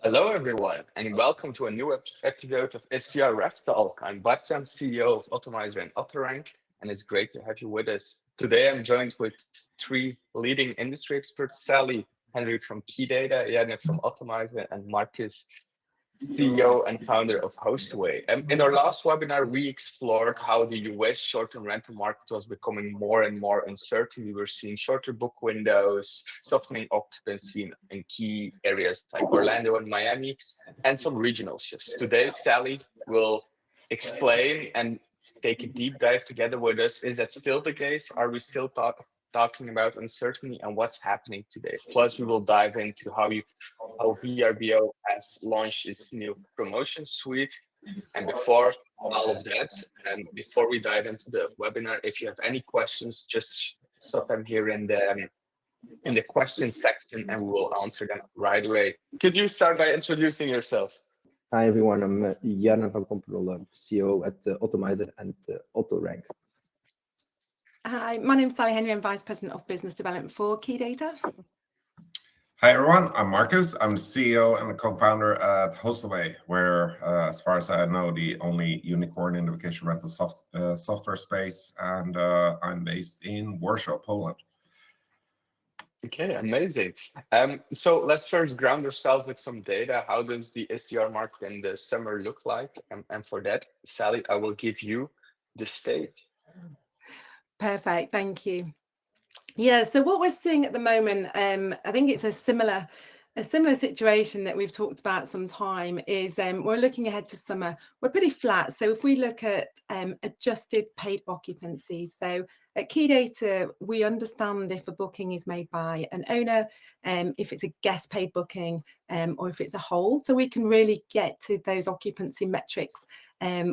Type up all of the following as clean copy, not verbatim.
Hello, everyone, and welcome to a new episode of STR Rev Talk. I'm Bastian, CEO of Otamiser and AutoRank, and it's great to have you with us. Today, I'm joined with three leading industry experts: Sally, Henry from Key Data, Janne from Otamiser, and Marcus, CEO and founder of Hostaway. In our last webinar, we explored how the US short-term rental market was becoming more and more uncertain. We were seeing shorter book windows, softening occupancy in key areas like Orlando and Miami, and some regional shifts. Today, Sally will explain and take a deep dive together with us. Is that still the case? Are we still talking about uncertainty and what's happening today? Plus, we will dive into how VRBO has launched its new promotion suite. And before all of that, and before we dive into the webinar, if you have any questions, just stop them here in the question section and we will answer them right away. Could you start by introducing yourself? Hi everyone, I'm Janne van Komperol, I'm CEO at Otamiser and AutoRank. Hi, my name is Sally Henry, I'm Vice President of Business Development for Key Data. Hi everyone, I'm Marcus. I'm the CEO and the co-founder at Hostaway, where, as far as I know, the only unicorn in the vacation rental software space, and I'm based in Warsaw, Poland. Okay, amazing. So let's first ground ourselves with some data. How does the STR market in the summer look like? And for that, Sally, I will give you the stage. Perfect, thank you. Yeah, so what we're seeing at the moment, I think it's a similar situation that we've talked about some time, is we're looking ahead to summer. We're pretty flat. So if we look at adjusted paid occupancy, so at Key Data, we understand if a booking is made by an owner, if it's a guest paid booking, or if it's a hold. So we can really get to those occupancy metrics,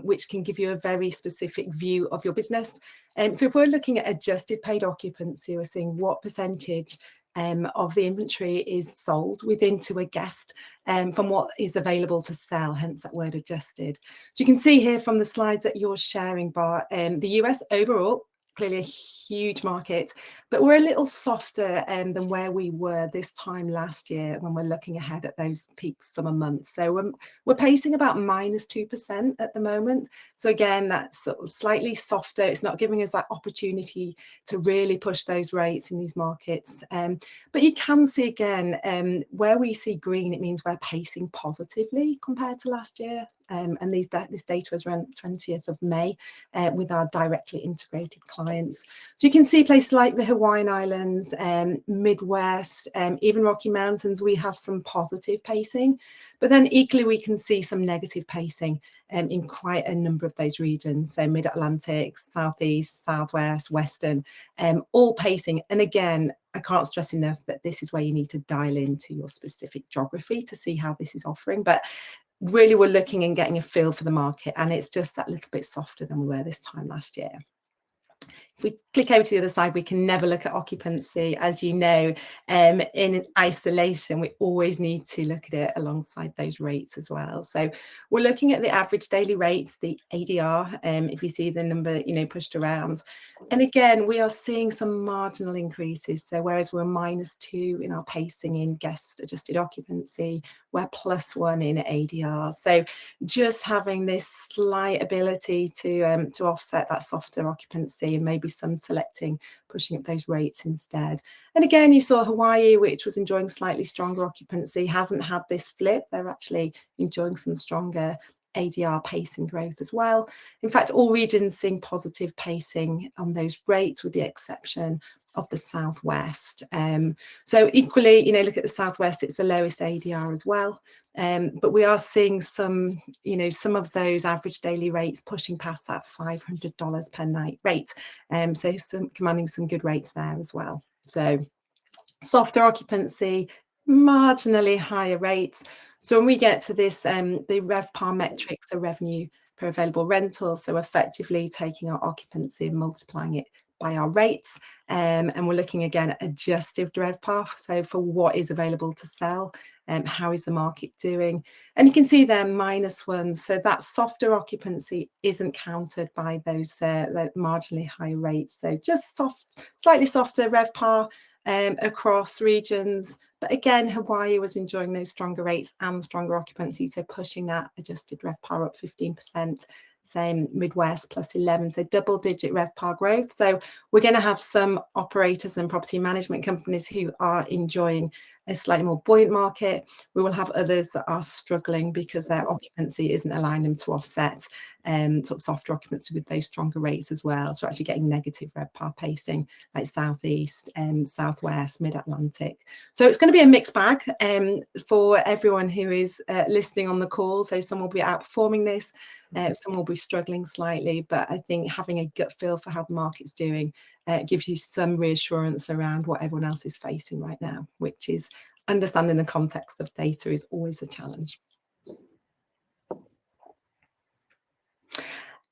which can give you a very specific view of your business. So if we're looking at adjusted paid occupancy, we're seeing what percentage of the inventory is sold within to a guest from what is available to sell, hence that word adjusted. So you can see here from the slides that you're sharing, Bart, the US overall, clearly a huge market, but we're a little softer than where we were this time last year when we're looking ahead at those peak summer months. So we're pacing about -2% at the moment. So again, that's sort of slightly softer. It's not giving us that opportunity to really push those rates in these markets. But you can see again, where we see green, it means we're pacing positively compared to last year. And this data was around 20th of May with our directly integrated clients. So you can see places like the Hawaiian Islands, Midwest, even Rocky Mountains, we have some positive pacing. But then equally, we can see some negative pacing in quite a number of those regions. So Mid-Atlantic, Southeast, Southwest, Western, all pacing. And again, I can't stress enough that this is where you need to dial into your specific geography to see how this is offering. But really, we're looking and getting a feel for the market, and it's just that little bit softer than we were this time last year. If we click over to the other side, we can never look at occupancy, as you know, in isolation. We always need to look at it alongside those rates as well. So we're looking at the average daily rates, the ADR, if you see the number, pushed around. And again, we are seeing some marginal increases. So whereas we're -2 in our pacing in guest adjusted occupancy, we're +1 in ADR. So just having this slight ability to offset that softer occupancy, and maybe some selecting, pushing up those rates instead. And again, you saw Hawaii, which was enjoying slightly stronger occupancy, hasn't had this flip. They're actually enjoying some stronger ADR pacing growth as well. In fact, all regions seeing positive pacing on those rates, with the exception of the Southwest. So equally, look at the Southwest, it's the lowest ADR as well. But we are seeing some of those average daily rates pushing past that $500 per night rate. So commanding some good rates there as well. So softer occupancy, marginally higher rates. So when we get to this, the RevPAR metrics, the revenue per available rental, so effectively taking our occupancy and multiplying it by our rates, and we're looking again at adjusted RevPAR, so for what is available to sell, how is the market doing? And you can see there -1, so that softer occupancy isn't countered by those marginally higher rates. So just slightly softer RevPAR, across regions. But again, Hawaii was enjoying those stronger rates and stronger occupancy, so pushing that adjusted RevPAR up 15%. Same Midwest +11, so double-digit RevPAR growth. So we're going to have some operators and property management companies who are enjoying a slightly more buoyant market. We will have others that are struggling because their occupancy isn't allowing them to offset sort of softer occupancy with those stronger rates as well. So actually getting negative RevPAR pacing like Southeast, Southwest, Mid-Atlantic. So it's going to be a mixed bag for everyone who is listening on the call. So some will be outperforming this, some will be struggling slightly, but I think having a gut feel for how the market's doing gives you some reassurance around what everyone else is facing right now, which is understanding the context of data is always a challenge.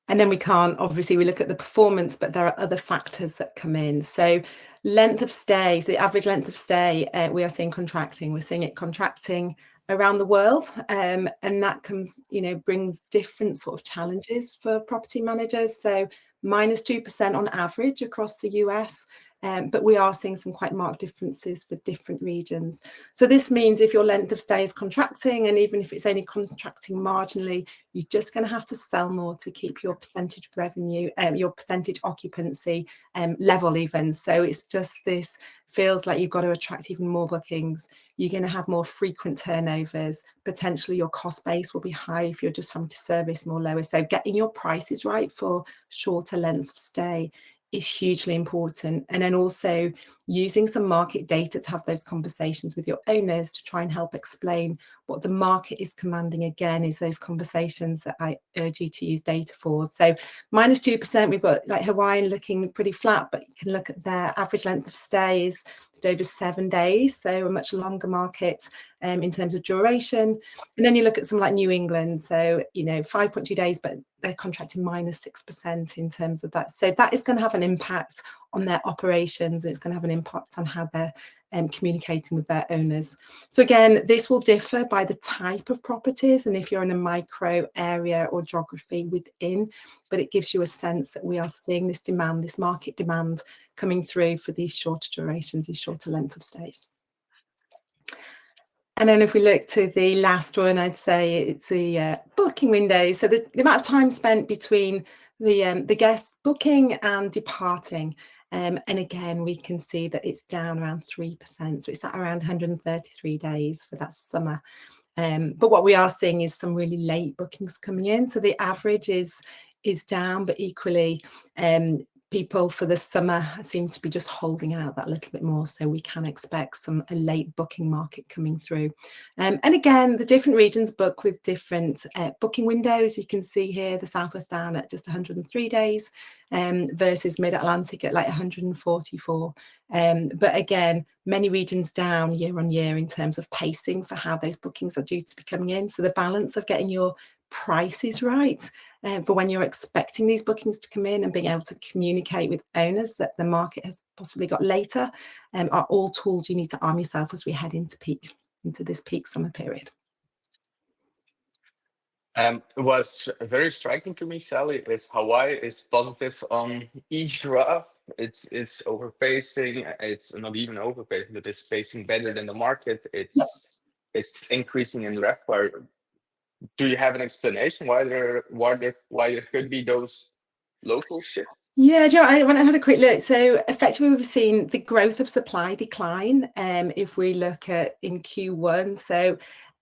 And then we can't, obviously, we look at the performance, but there are other factors that come in. So length of stay, so the average length of stay, we are seeing contracting. We're seeing it contracting around the world. And that comes, brings different sort of challenges for property managers. So -2% on average across the US. But we are seeing some quite marked differences for different regions. So this means if your length of stay is contracting, and even if it's only contracting marginally, you're just going to have to sell more to keep your percentage revenue, your percentage occupancy level even. So it's just this feels like you've got to attract even more bookings. You're going to have more frequent turnovers. Potentially your cost base will be high if you're just having to service more lower. So getting your prices right for shorter lengths of stay is hugely important. And then also using some market data to have those conversations with your owners to try and help explain what the market is commanding. Again, is those conversations that I urge you to use data for. So -2%, we've got like Hawaii looking pretty flat, but you can look at their average length of stay is just over 7 days, so a much longer market in terms of duration. And then you look at some like New England, so 5.2 days, but they're contracting -6% in terms of that. So that is going to have an impact on their operations, and it's going to have an impact on how they're communicating with their owners. So again, this will differ by the type of properties and if you're in a micro area or geography within, but it gives you a sense that we are seeing this demand, this market demand coming through for these shorter durations, these shorter length of stays. And then if we look to the last one, I'd say it's the booking window. So the amount of time spent between the guest booking and departing. And again, we can see that it's down around 3%. So it's at around 133 days for that summer. But what we are seeing is some really late bookings coming in. So the average is down, but equally people for the summer seem to be just holding out that little bit more. So we can expect a late booking market coming through. And again, the different regions book with different booking windows. You can see here the Southwest down at just 103 days versus Mid-Atlantic at like 144. But again, many regions down year on year in terms of pacing for how those bookings are due to be coming in. So the balance of getting your prices right for when you're expecting these bookings to come in and being able to communicate with owners that the market has possibly got later are all tools you need to arm yourself as we head into this peak summer period. What's very striking to me, Sally, is Hawaii is positive on each graph. It's overpacing. It's not even overpacing, but it's pacing better than the market. It's increasing in RevPAR. Do you have an explanation why there could be those local shifts? Yeah, Joe, I went and had a quick look. So effectively, we've seen the growth of supply decline if we look at in Q1. So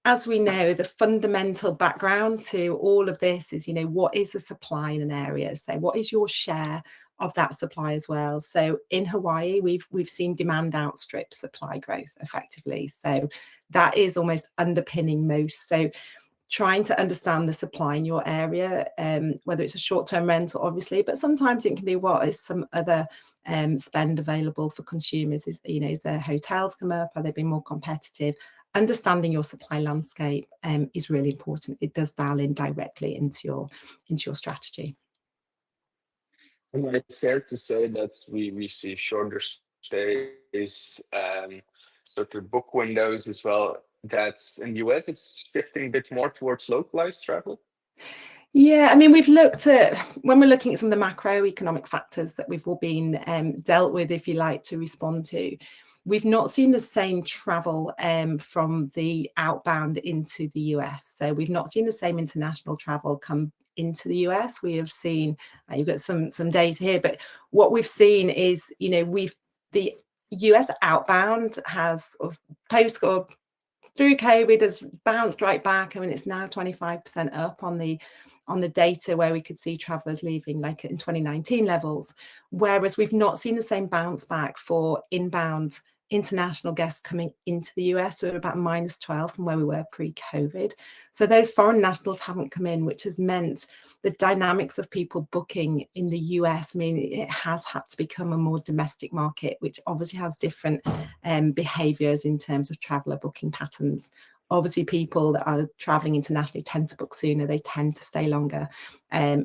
as we know, the fundamental background to all of this is, what is the supply in an area? So what is your share of that supply as well? So in Hawaii, we've seen demand outstrip supply growth effectively. So that is almost underpinning most. So trying to understand the supply in your area, whether it's a short-term rental, obviously, but sometimes it can be what is some other spend available for consumers. Is there hotels come up? Are they being more competitive? Understanding your supply landscape is really important. It does dial in directly into your strategy. And it's fair to say that we see shorter stays, sort of book windows as well. That's in the US, it's shifting a bit more towards localized travel. Yeah, I mean, we've looked at, when we're looking at some of the macroeconomic factors that we've all been dealt with, if you like, to respond to, we've not seen the same travel from the outbound into the US. So we've not seen the same international travel come into the US. We have seen, you've got some data here, but what we've seen is, you know, the US outbound has post or through COVID has bounced right back. I mean, it's now 25% up on the data where we could see travelers leaving like in 2019 levels, whereas we've not seen the same bounce back for inbound international guests coming into the US. So we're about -12 from where we were pre-COVID. So those foreign nationals haven't come in, which has meant the dynamics of people booking in the US, I mean, it has had to become a more domestic market, which obviously has different behaviors in terms of traveler booking patterns. Obviously, people that are traveling internationally tend to book sooner, they tend to stay longer.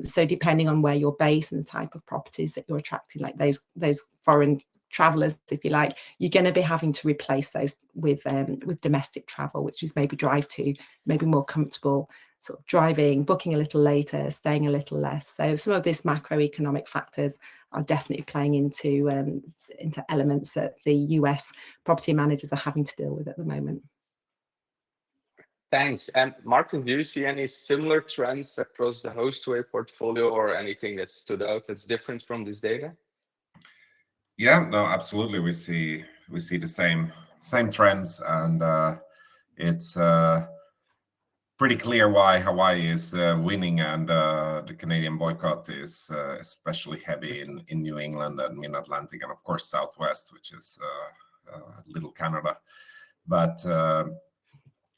So depending on where you're based and the type of properties that you're attracting, like those foreign travelers, if you like, you're going to be having to replace those with domestic travel, which is maybe drive to, maybe more comfortable sort of driving, booking a little later, staying a little less. So some of these macroeconomic factors are definitely playing into elements that the US property managers are having to deal with at the moment. Thanks. And Martin, do you see any similar trends across the Hostaway portfolio or anything that stood out that's different from this data? Yeah, no, absolutely. We see the same trends, and it's pretty clear why Hawaii is winning, and the Canadian boycott is especially heavy in New England and Mid-Atlantic, and of course Southwest, which is Little Canada. But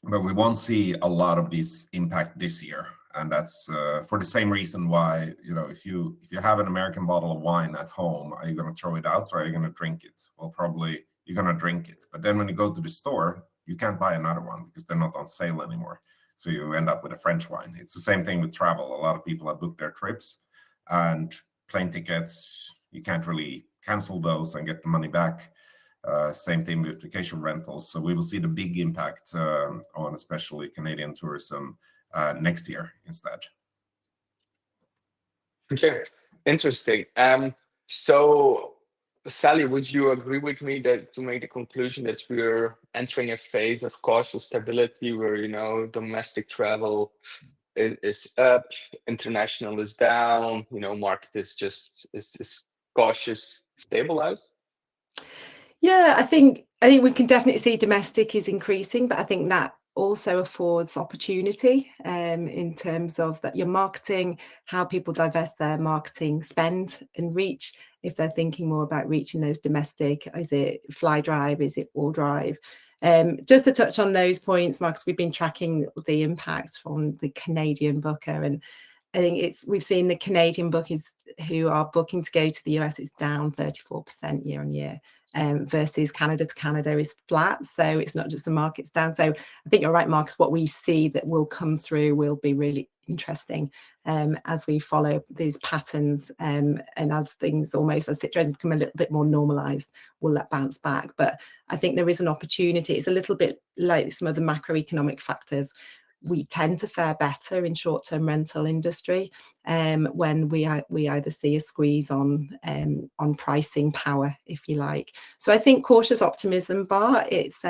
we won't see a lot of this impact this year, and that's for the same reason why, you know, if you have an American bottle of wine at home, are you going to throw it out or are you going to drink it? Well, probably you're going to drink it. But then when you go to the store, you can't buy another one because they're not on sale anymore. So you end up with a French wine. It's the same thing with travel. A lot of people have booked their trips, and plane tickets, you can't really cancel those and get the money back. Same thing with vacation rentals. So we will see the big impact on especially Canadian tourism next year instead. Okay, interesting. So Sally, would you agree with me that to make the conclusion that we're entering a phase of cautious stability where, you know, domestic travel is up, international is down, you know, market is just is cautious, stabilized? Yeah, I think we can definitely see domestic is increasing, but I think that also affords opportunity in terms of that your marketing, how people divest their marketing spend and reach. If they're thinking more about reaching those domestic, is it fly drive, is it all drive? Just to touch on those points, Marcus, we've been tracking the impact from the Canadian booker, and I think we've seen the Canadian bookers who are booking to go to the US is down 34% year on year. Versus Canada to Canada is flat. So it's not just the market's down. So I think you're right, Marcus, what we see that will come through will be really interesting as we follow these patterns and as things almost, as situations become a little bit more normalized, will that bounce back. But I think there is an opportunity. It's a little bit like some of the macroeconomic factors. We tend to fare better in short-term rental industry when we either see a squeeze on pricing power, if you like. So I think cautious optimism, but it's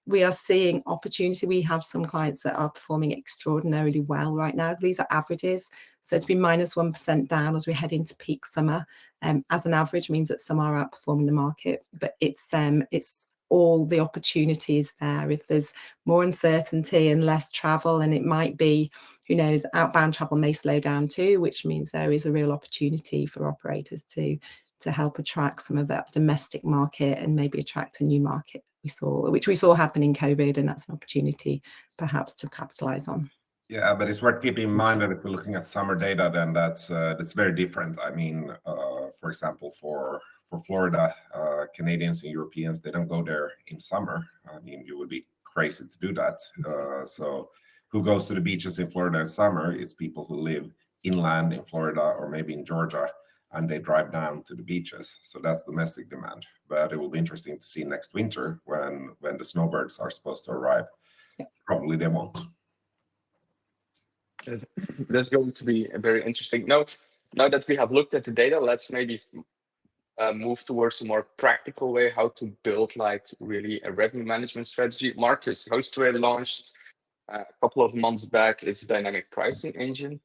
we are seeing opportunity. We have some clients that are performing extraordinarily well right now. These are averages. So to be -1% down as we head into peak summer, as an average means that some are outperforming the market, but it's all the opportunities there. If there's more uncertainty and less travel, and it might be, who knows, outbound travel may slow down too, which means there is a real opportunity for operators to help attract some of that domestic market and maybe attract a new market which we saw happen in COVID, and that's an opportunity perhaps to capitalize on. Yeah, but it's worth keeping in mind that if we're looking at summer data, then that's very different. I mean, for example, for Florida, Canadians and Europeans, they don't go there in summer. I mean, you would be crazy to do that. So who goes to the beaches in Florida in summer? It's people who live inland in Florida or maybe in Georgia, and they drive down to the beaches. So that's domestic demand. But it will be interesting to see next winter when the snowbirds are supposed to arrive. Yeah. Probably they won't. That's going to be very interesting. Now that we have looked at the data, let's maybe move towards a more practical way how to build like really a revenue management strategy. Marcus, Hostaway launched a couple of months back its dynamic pricing engine.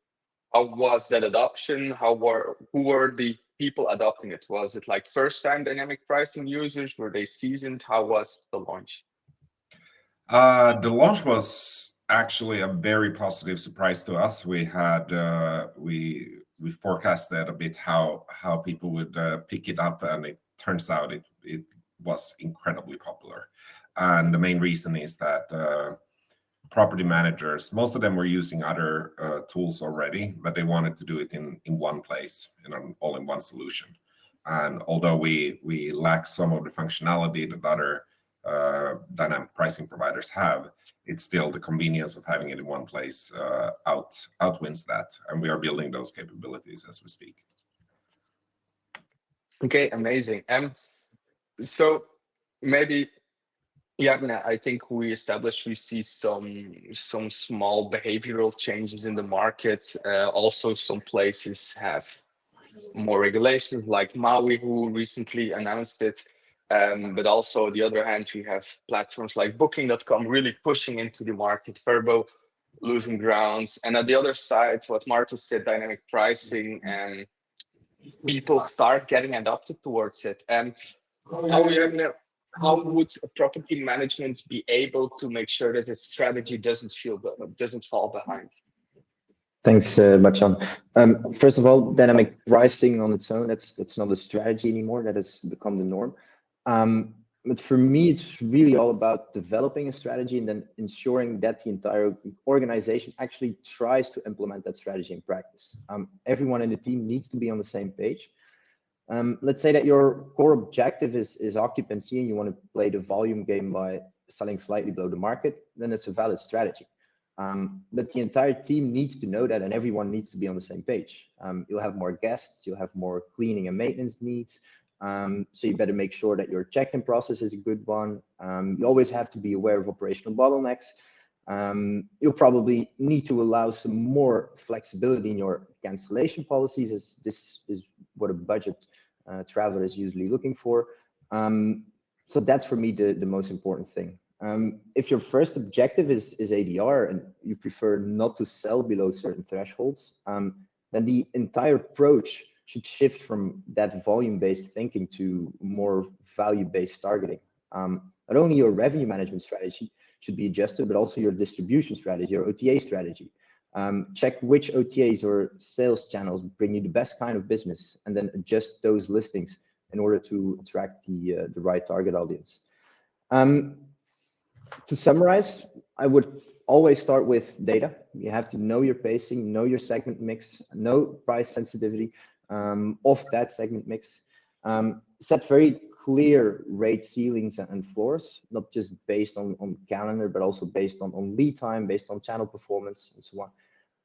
How was that adoption? Who were the people adopting it? Was it like first-time dynamic pricing users? Were they seasoned? How was the launch? The launch was actually a very positive surprise to us. We had we forecasted a bit how people would pick it up, and it turns out it was incredibly popular. And the main reason is that property managers, most of them were using other tools already, but they wanted to do it in one place, in an all-in-one solution. And although we lack some of the functionality that other dynamic pricing providers have, it's still the convenience of having it in one place outwins that, and we are building those capabilities as we speak. Okay, amazing. So maybe, yeah, I think we established we see some small behavioral changes in the market. Also, some places have more regulations, like Maui, who recently announced it. But also, on the other hand, we have platforms like Booking.com really pushing into the market, VRBO losing grounds. And at the other side, what Marcus said, dynamic pricing, and people start getting adopted towards it. How would a property management be able to make sure that its strategy doesn't fall behind? Thanks, Bachan. First of all, dynamic pricing on its own, that's not a strategy anymore. That has become the norm. But for me, it's really all about developing a strategy and then ensuring that the entire organization actually tries to implement that strategy in practice. Everyone in the team needs to be on the same page. Let's say that your core objective is occupancy and you want to play the volume game by selling slightly below the market, then it's a valid strategy. But the entire team needs to know that, and everyone needs to be on the same page. You'll have more guests, you'll have more cleaning and maintenance needs. So you better make sure that your check-in process is a good one. You always have to be aware of operational bottlenecks. You'll probably need to allow some more flexibility in your cancellation policies, as this is what a budget traveler is usually looking for. So that's for me the most important thing. If your first objective is ADR and you prefer not to sell below certain thresholds, then the entire approach should shift from that volume-based thinking to more value-based targeting. Not only your revenue management strategy should be adjusted, but also your distribution strategy, your OTA strategy. Check which OTAs or sales channels bring you the best kind of business, and then adjust those listings in order to attract the right target audience. To summarize, I would always start with data. You have to know your pacing, know your segment mix, know price sensitivity of that segment mix. Set very clear rate ceilings and floors, not just based on calendar, but also based on lead time, based on channel performance, and so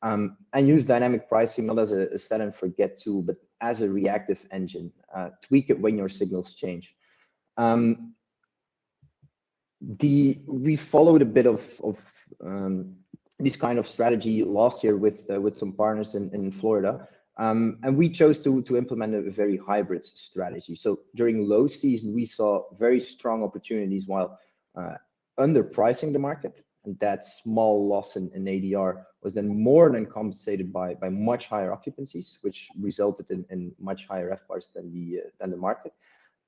on. And use dynamic pricing not as a set and forget tool, but as a reactive engine. Tweak it when your signals change. We followed a bit of this kind of strategy last year with some partners in Florida. And we chose to implement a very hybrid strategy. So during low season, we saw very strong opportunities while underpricing the market. And that small loss in ADR was then more than compensated by much higher occupancies, which resulted in much higher FBARs than the market.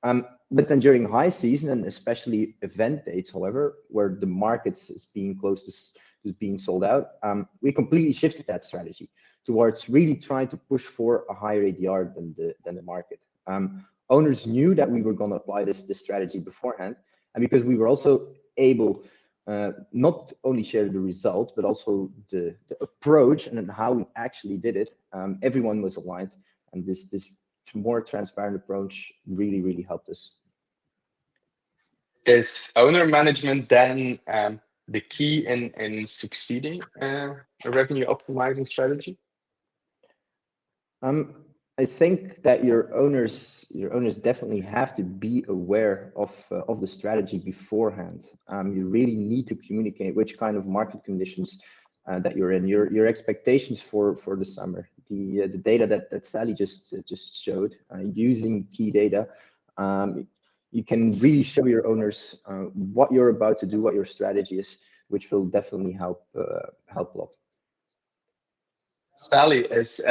But then during high season, and especially event dates, however, where the markets is being close to being sold out, we completely shifted that strategy towards really trying to push for a higher ADR than the market. Owners knew that we were going to apply this strategy beforehand, and because we were also able not only share the results, but also the approach and then how we actually did it, everyone was aligned, and this more transparent approach really helped us. Is owner management then the key in succeeding a revenue optimizing strategy? I think that your owners definitely have to be aware of the strategy beforehand. You really need to communicate which kind of market conditions that you're in. Your expectations for the summer, the data that Sally just showed, using key data. You can really show your owners what you're about to do, what your strategy is, which will definitely help a lot. Sally, is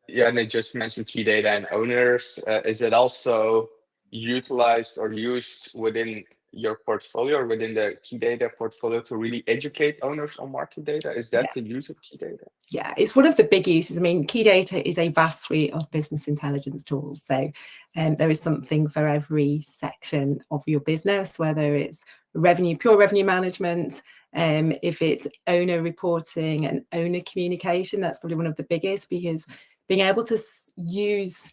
yeah, and I just mentioned key data and owners. Is it also utilized or used within your portfolio or within the key data portfolio to really educate owners on market data? Is that the use of key data? Yeah, it's one of the big uses. I mean, key data is a vast suite of business intelligence tools. So there is something for every section of your business, whether it's revenue, pure revenue management, if it's owner reporting and owner communication, that's probably one of the biggest, because being able to use,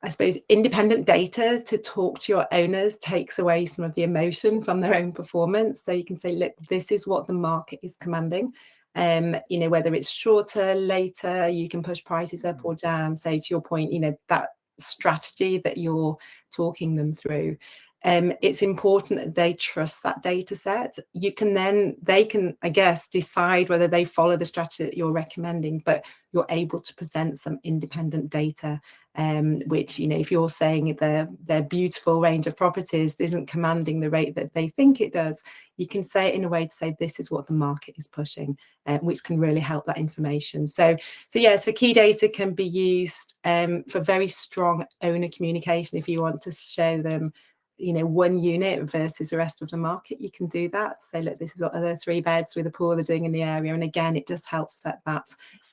I suppose, independent data to talk to your owners takes away some of the emotion from their own performance. So you can say, look, this is what the market is commanding. You know, whether it's shorter, later, you can push prices up or down. So to your point, you know, that strategy that you're talking them through. It's important that they trust that data set. They can, I guess, decide whether they follow the strategy that you're recommending, but you're able to present some independent data, which, you know, if you're saying their beautiful range of properties isn't commanding the rate that they think it does, you can say it in a way to say, this is what the market is pushing, which can really help that information. So key data can be used for very strong owner communication. If you want to show them, you know, one unit versus the rest of the market, you can do that. Say, look, this is what other 3 beds with a pool are doing in the area. And again, it just helps set that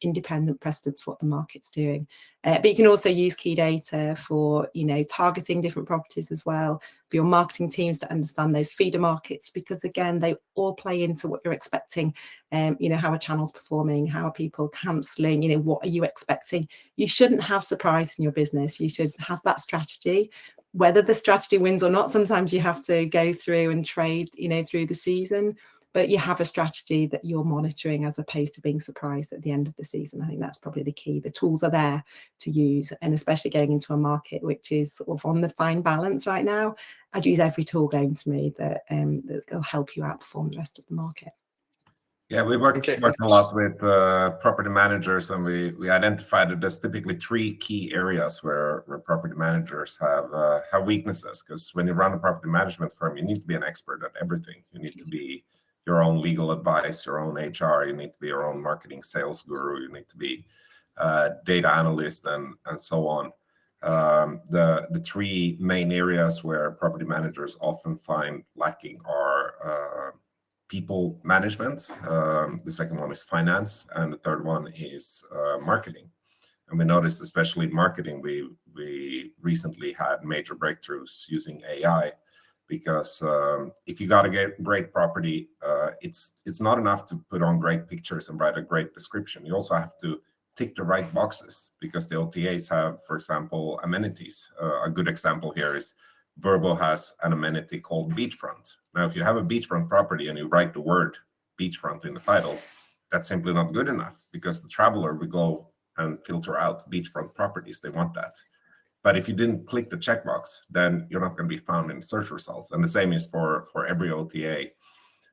independent precedence for what the market's doing. But you can also use key data for, you know, targeting different properties as well, for your marketing teams to understand those feeder markets, because again, they all play into what you're expecting. You know, how are channels performing? How are people cancelling? You know, what are you expecting? You shouldn't have surprise in your business. You should have that strategy. Whether the strategy wins or not, sometimes you have to go through and trade, you know, through the season, but you have a strategy that you're monitoring as opposed to being surprised at the end of the season. I think that's probably the key. The tools are there to use, and especially going into a market which is sort of on the fine balance right now, I'd use every tool going to me that will help you outperform the rest of the market. Yeah, we worked a lot with property managers, and we identified that there's typically 3 key areas where property managers have weaknesses. Because when you run a property management firm, you need to be an expert at everything. You need to be your own legal advice, your own HR. You need to be your own marketing sales guru. You need to be data analyst and so on. The 3 main areas where property managers often find lacking are people management, the second one is finance, and the third one is marketing. And we noticed, especially in marketing, we recently had major breakthroughs using AI, because if you got a great property, it's not enough to put on great pictures and write a great description. You also have to tick the right boxes, because the OTAs have, for example, amenities. A good example here is VRBO has an amenity called beachfront. Now, if you have a beachfront property and you write the word beachfront in the title, that's simply not good enough, because the traveler will go and filter out beachfront properties. They want that. But if you didn't click the checkbox, then you're not going to be found in search results. And the same is for every OTA.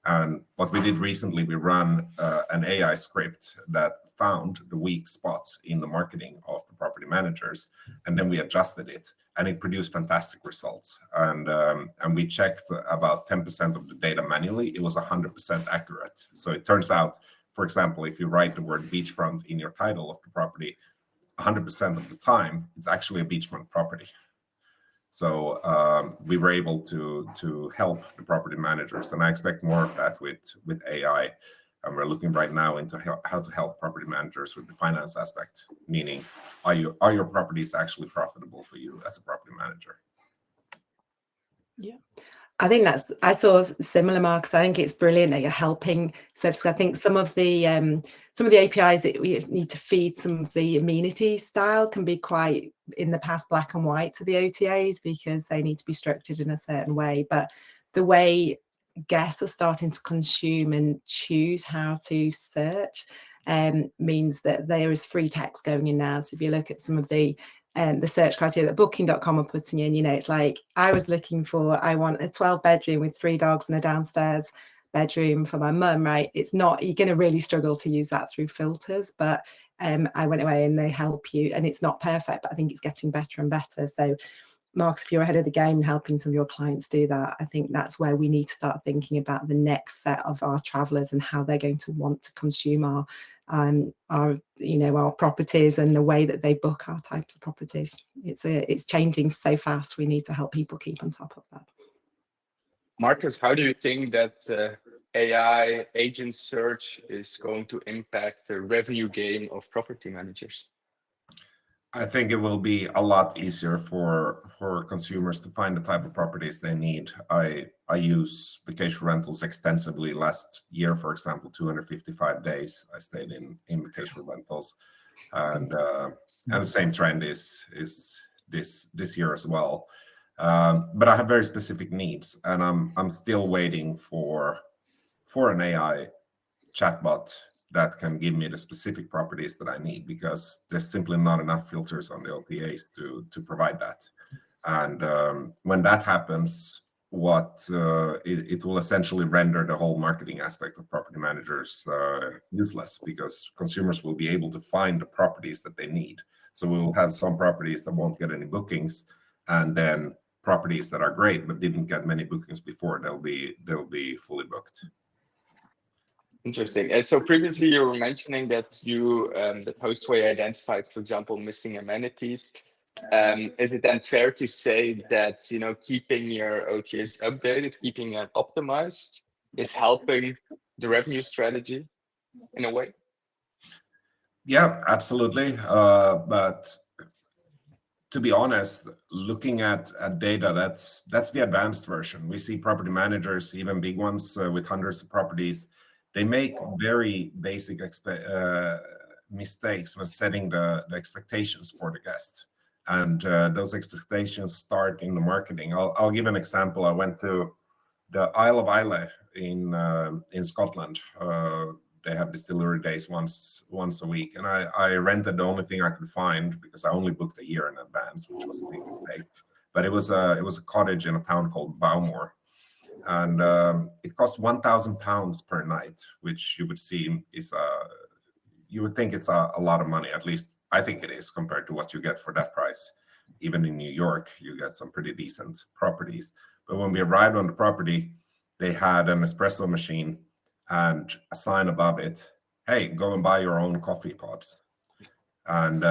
And what we did recently, we ran an AI script that found the weak spots in the marketing of the property managers, and then we adjusted it, and it produced fantastic results. And we checked about 10% of the data manually. It was 100% accurate. So it turns out, for example, if you write the word beachfront in your title of the property, 100% of the time, it's actually a beachfront property. So we were able to help the property managers, and I expect more of that with AI. And we're looking right now into how to help property managers with the finance aspect, meaning are your properties actually profitable for you as a property manager? Yeah. I think I saw similar, Marcus. I think it's brilliant that you're helping services. I think some of the APIs that we need to feed some of the amenity style can be quite, in the past, black and white to the OTAs, because they need to be structured in a certain way. But the way guests are starting to consume and choose how to search means that there is free text going in now. So if you look at some of the search criteria that Booking.com are putting in, you know, it's like, I want a 12 bedroom with 3 dogs and a downstairs bedroom for my mum, right? It's not, you're going to really struggle to use that through filters, but I went away and they help you, and it's not perfect, but I think it's getting better and better. So Marcus, if you're ahead of the game and helping some of your clients do that, I think that's where we need to start thinking about the next set of our travelers and how they're going to want to consume our properties and the way that they book our types of properties. It's changing so fast. We need to help people keep on top of that. Marcus, how do you think that AI agent search is going to impact the revenue game of property managers? I think it will be a lot easier for consumers to find the type of properties they need. I use vacation rentals extensively. Last year, for example, 255 days I stayed in vacation rentals, and the same trend is this year as well. But I have very specific needs, and I'm still waiting for an AI chatbot that can give me the specific properties that I need, because there's simply not enough filters on the OTAs to provide that. And when that happens, it will essentially render the whole marketing aspect of property managers useless, because consumers will be able to find the properties that they need. So we will have some properties that won't get any bookings, and then properties that are great but didn't get many bookings before, they'll be fully booked. Interesting. And so previously you were mentioning that that Hostaway identified, for example, missing amenities. Is it then fair to say that keeping your OTAs updated, keeping it optimized, is helping the revenue strategy in a way? Yeah, absolutely. But to be honest, looking at data, that's the advanced version. We see property managers, even big ones with hundreds of properties, they make very basic mistakes when setting the expectations for the guest. And those expectations start in the marketing. I'll give an example. I went to the Isle of Islay in Scotland. They have distillery days once a week, and I rented the only thing I could find, because I only booked a year in advance, which was a big mistake. But it was a cottage in a town called Bowmore, and it cost £1,000 per night, which you would think it's a lot of money. At least I think it is, compared to what you get for that price. Even in New York, you get some pretty decent properties. But when we arrived on the property, they had an espresso machine and a sign above it, "Hey, go and buy your own coffee pods." And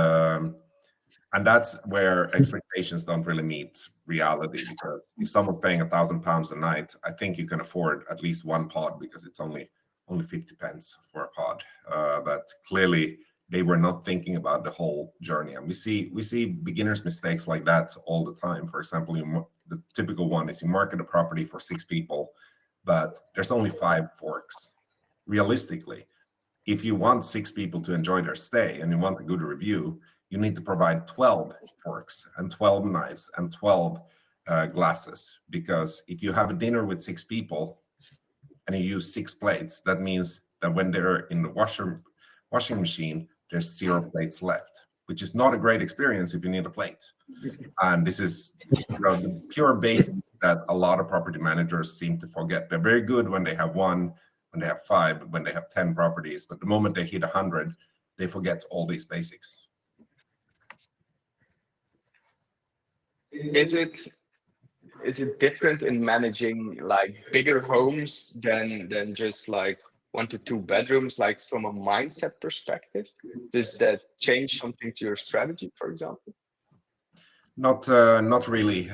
that's where expectations don't really meet reality, because if someone's paying £1,000 a night, I think you can afford at least one pod, because it's only 50 pence for a pod. But clearly they were not thinking about the whole journey. And we see beginners' mistakes like that all the time. For example, the typical one is you market a property for 6 people, but there's only 5 forks. Realistically, if you want 6 people to enjoy their stay and you want a good review, you need to provide 12 forks and 12 knives and 12 glasses. Because if you have a dinner with 6 people and you use 6 plates, that means that when they're in the washing machine, there's 0 plates left, which is not a great experience if you need a plate. And this is the pure basics that a lot of property managers seem to forget. They're very good when they have 1, when they have 5, when they have 10 properties, but the moment they hit 100, they forget all these basics. Is it different in managing like bigger homes than just like 1 to 2 bedrooms, like from a mindset perspective? Does that change something to your strategy, for example? Not really.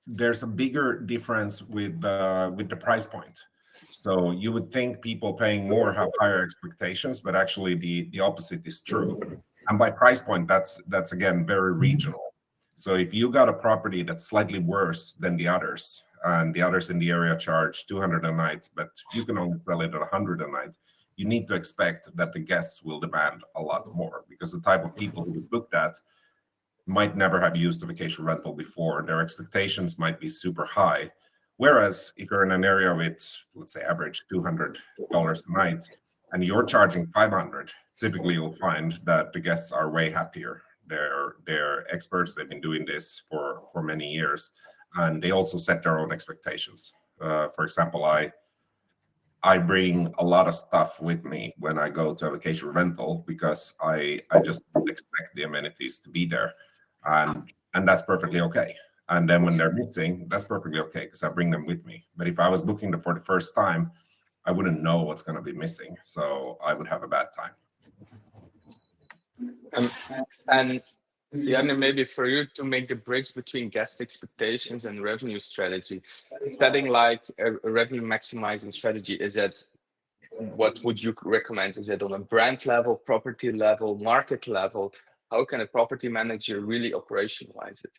There's a bigger difference with the price point. So you would think people paying more have higher expectations, but actually the opposite is true. And by price point, that's again very regional. So if you got a property that's slightly worse than the others, and the others in the area charge 200 a night, but you can only sell it at 100 a night, you need to expect that the guests will demand a lot more, because the type of people who would book that might never have used a vacation rental before. Their expectations might be super high. Whereas if you're in an area with, let's say, average $200 a night, and you're charging 500, typically you'll find that the guests are way happier. They're experts. They've been doing this for many years, and they also set their own expectations. For example, I bring a lot of stuff with me when I go to a vacation rental because I just don't expect the amenities to be there, and that's perfectly okay. And then when they're missing, that's perfectly okay because I bring them with me. But if I was booking them for the first time, I wouldn't know what's going to be missing, so I would have a bad time. And and maybe for you to make the bridge between guest expectations and revenue strategy, setting like a revenue maximizing strategy, is that what would you recommend? Is it on a brand level, property level, market level? How can a property manager really operationalize it?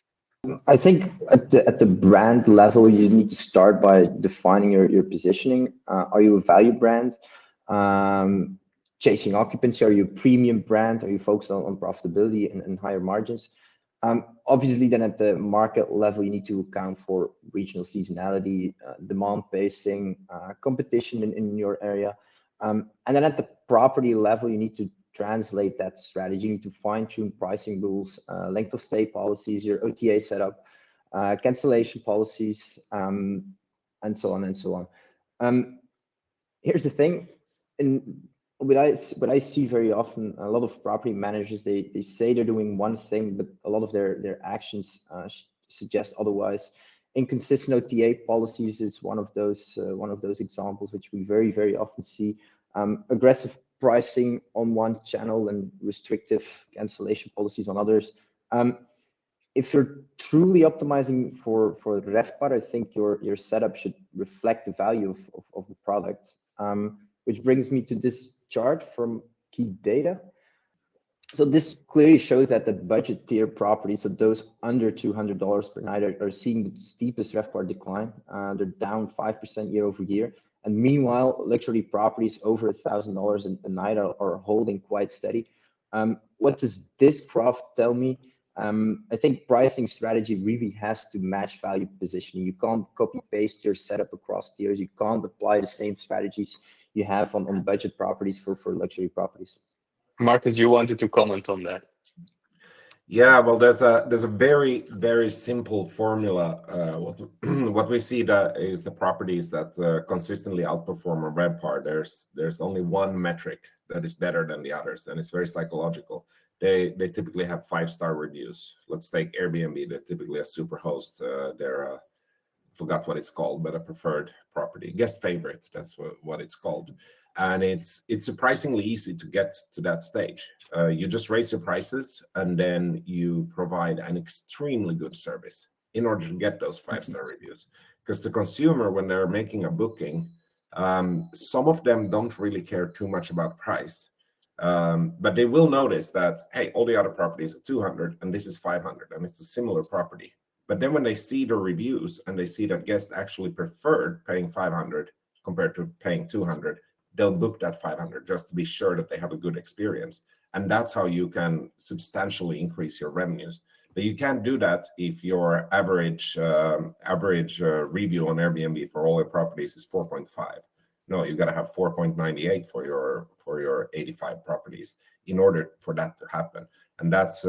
I think at the brand level, you need to start by defining your positioning. Are you a value brand? Chasing occupancy? Are you a premium brand? Are you focused on profitability and higher margins? Obviously, then at the market level, you need to account for regional seasonality, demand pacing, competition in your area. And then at the property level, you need to translate that strategy. You need to fine-tune pricing rules, length of stay policies, your OTA setup, cancellation policies, and so on and so on. Here's the thing. What I see very often, a lot of property managers, they say they're doing one thing, but a lot of their actions suggest otherwise. Inconsistent OTA policies is one of those examples which we very often see. Aggressive pricing on one channel and restrictive cancellation policies on others. If you're truly optimizing for RevPAR, I think your setup should reflect the value of the product. Which brings me to this chart from Key Data. So this clearly shows that the budget tier properties, so those under $200 per night, are seeing the steepest RevPAR decline. They're down 5% year over year. And meanwhile, luxury properties over $1,000 a night are holding quite steady. What does this graph tell me? I think pricing strategy really has to match value positioning. You can't copy paste your setup across tiers. You can't apply the same strategies you have on budget properties for luxury properties. Marcus, you wanted to comment on that. Yeah, well, there's a very simple formula. What we see that is the properties that consistently outperform on RevPAR. There's only one metric that is better than the others, and it's very psychological. They typically have 5-star reviews. Let's take Airbnb. They're typically a super host. They're forgot what it's called, but a preferred property, guest favorite. That's what it's called. And it's surprisingly easy to get to that stage. You just raise your prices and then you provide an extremely good service in order to get those 5-star reviews. Because the consumer, when they're making a booking, some of them don't really care too much about price. But they will notice that, hey, all the other properties are 200 and this is 500 and it's a similar property. But then when they see the reviews and they see that guests actually preferred paying 500 compared to paying 200, they'll book that 500 just to be sure that they have a good experience. And that's how you can substantially increase your revenues. But you can't do that if your average review on Airbnb for all your properties is 4.5. No, you got to have 4.98 for your 85 properties in order for that to happen. And that's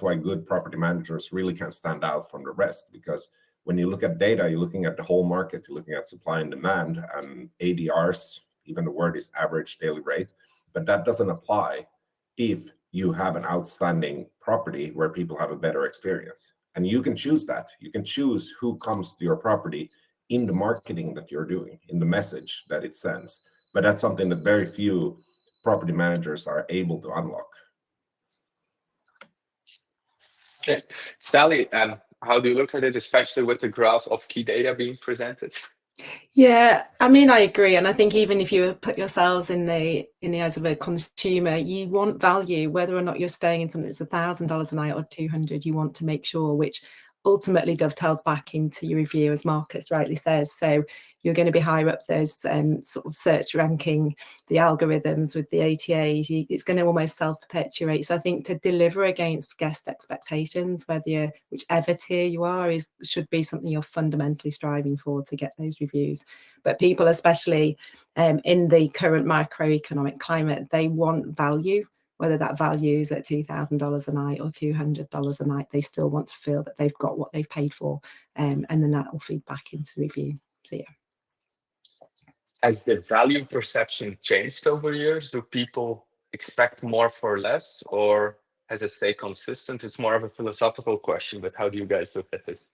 why good property managers really can stand out from the rest, because when you look at data, you're looking at the whole market, you're looking at supply and demand and ADRs, even the word is average daily rate, but that doesn't apply if you have an outstanding property where people have a better experience. And you can choose that. You can choose who comes to your property in the marketing that you're doing, in the message that it sends. But that's something that very few property managers are able to unlock. Okay, Sally, how do you look at it, especially with the graph of key data being presented? Yeah, I mean, I agree. And I think even if you put yourselves in the eyes of a consumer, you want value, whether or not you're staying in something that's $1,000 a night or 200, you want to make sure, which ultimately dovetails back into your review, as Marcus rightly says. So you're going to be higher up those sort of search ranking, the algorithms with the OTAs. It's going to almost self-perpetuate. So I think to deliver against guest expectations, whichever tier you are, should be something you're fundamentally striving for to get those reviews. But people, especially in the current macroeconomic climate, they want value. Whether that value is at $2,000 a night or $200 a night, they still want to feel that they've got what they've paid for, and then that will feed back into the review. So yeah. Has the value perception changed over years? Do people expect more for less, or has it stayed consistent? It's more of a philosophical question, but how do you guys look at this?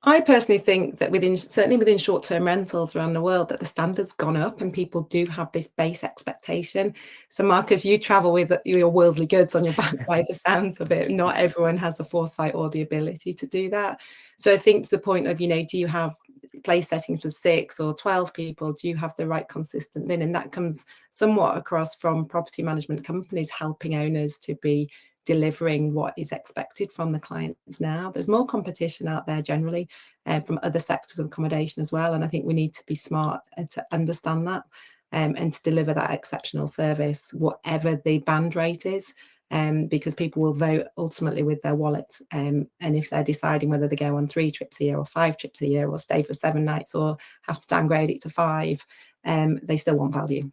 I personally think that certainly within short-term rentals around the world, that the standard's gone up and people do have this base expectation. So Marcus, you travel with your worldly goods on your back by the sounds of it. Not everyone has the foresight or the ability to do that. So I think to the point of, do you have place settings for 6 or 12 people? Do you have the right consistent linen? That comes somewhat across from property management companies helping owners to be delivering what is expected from the clients now. There's more competition out there generally from other sectors of accommodation as well. And I think we need to be smart to understand that and to deliver that exceptional service, whatever the band rate is, because people will vote ultimately with their wallet. And if they're deciding whether they go on 3 trips a year or 5 trips a year or stay for 7 nights or have to downgrade it to 5, they still want value.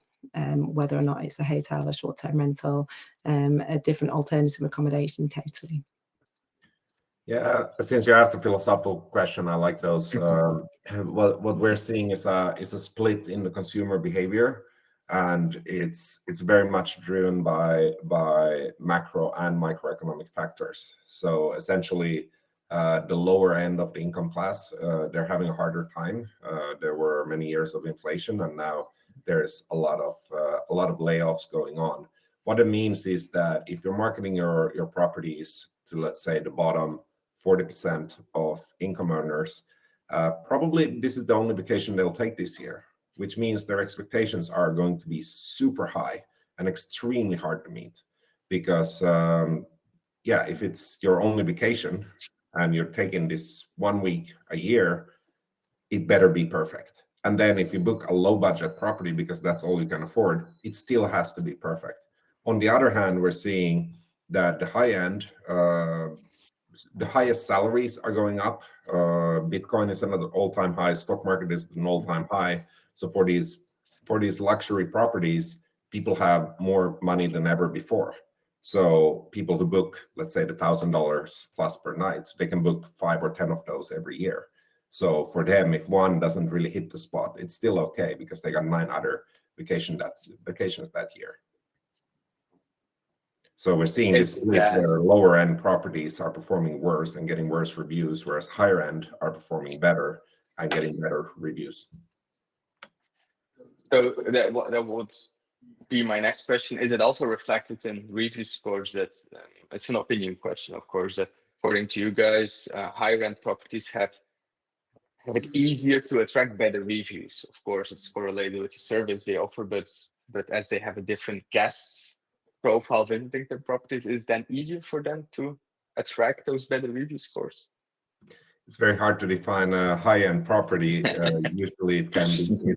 Whether or not it's a hotel, a short-term rental, a different alternative accommodation, totally. Yeah, since you asked a philosophical question, I like those. What we're seeing is a split in the consumer behavior, and it's very much driven by macro and microeconomic factors. So essentially, the lower end of the income class, they're having a harder time. There were many years of inflation, and now there's a lot of layoffs going on. What it means is that if you're marketing your properties to, let's say, the bottom 40% of income earners, probably this is the only vacation they'll take this year, which means their expectations are going to be super high and extremely hard to meet. Because if it's your only vacation and you're taking this 1 week a year, it better be perfect. And then if you book a low budget property because that's all you can afford, it still has to be perfect. On the other hand, we're seeing that the high end, the highest salaries are going up. Bitcoin is another all-time high. Stock market is an all-time high. So for these luxury properties, people have more money than ever before. So people who book, let's say, the $1,000 plus per night, they can book 5 or 10 of those every year. So for them, if one doesn't really hit the spot, it's still okay because they got 9 other vacations that year. So we're seeing this split where lower end properties are performing worse and getting worse reviews, whereas higher end are performing better and getting better reviews. So that would be my next question. Is it also reflected in review scores? That it's an opinion question, of course, that according to you guys, higher end properties have it easier to attract better reviews. Of course, it's correlated with the service they offer, but as they have a different guests profile visiting their properties, is then easier for them to attract those better review scores? It's very hard to define a high-end property. Usually it can be,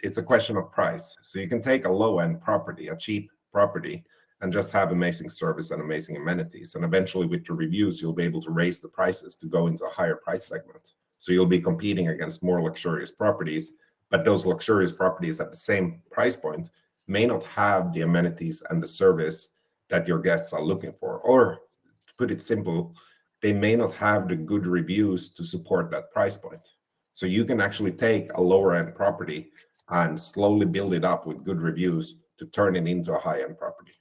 it's a question of price. So you can take a low-end property, a cheap property, and just have amazing service and amazing amenities. And eventually with the reviews, you'll be able to raise the prices to go into a higher price segment. So you'll be competing against more luxurious properties, but those luxurious properties at the same price point may not have the amenities and the service that your guests are looking for. Or to put it simple, they may not have the good reviews to support that price point. So you can actually take a lower end property and slowly build it up with good reviews to turn it into a high end property.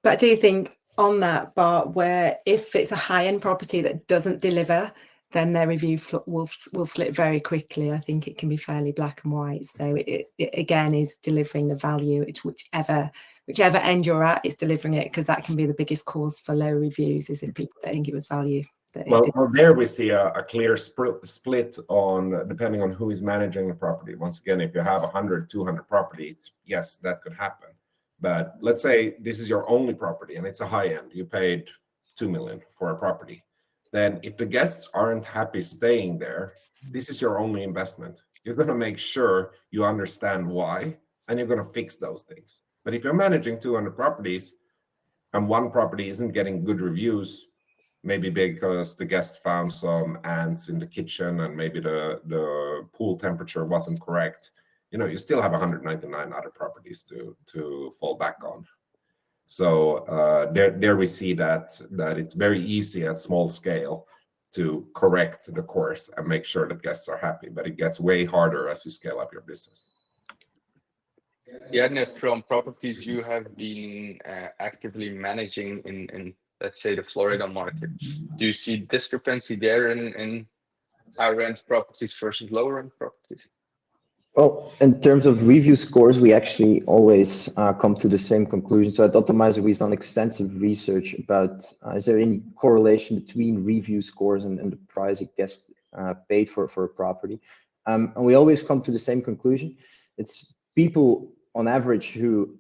But I do think on that, Bart, where if it's a high end property that doesn't deliver, then their review will slip very quickly. I think it can be fairly black and white. So it again is delivering the value, whichever end you're at, it's delivering it, because that can be the biggest cause for low reviews, is if people don't think it was value. Well, there we see a clear split on depending on who is managing the property. Once again, if you have 100, 200 properties, yes, that could happen. But let's say this is your only property and it's a high end. You paid $2 million for a property. Then if the guests aren't happy staying there, this is your only investment. You're going to make sure you understand why, and you're going to fix those things. But if you're managing 200 properties and one property isn't getting good reviews, maybe because the guest found some ants in the kitchen and maybe the pool temperature wasn't correct, you still have 199 other properties to fall back on. So there we see that it's very easy at small scale to correct the course and make sure that guests are happy. But it gets way harder as you scale up your business. Yeah, and from properties you have been actively managing in, let's say, the Florida market, do you see discrepancy there in high rent properties versus low rent properties? Well, in terms of review scores, we actually always come to the same conclusion. So at Otamiser, we've done extensive research about is there any correlation between review scores and the price a guest paid for a property? And we always come to the same conclusion. It's people on average who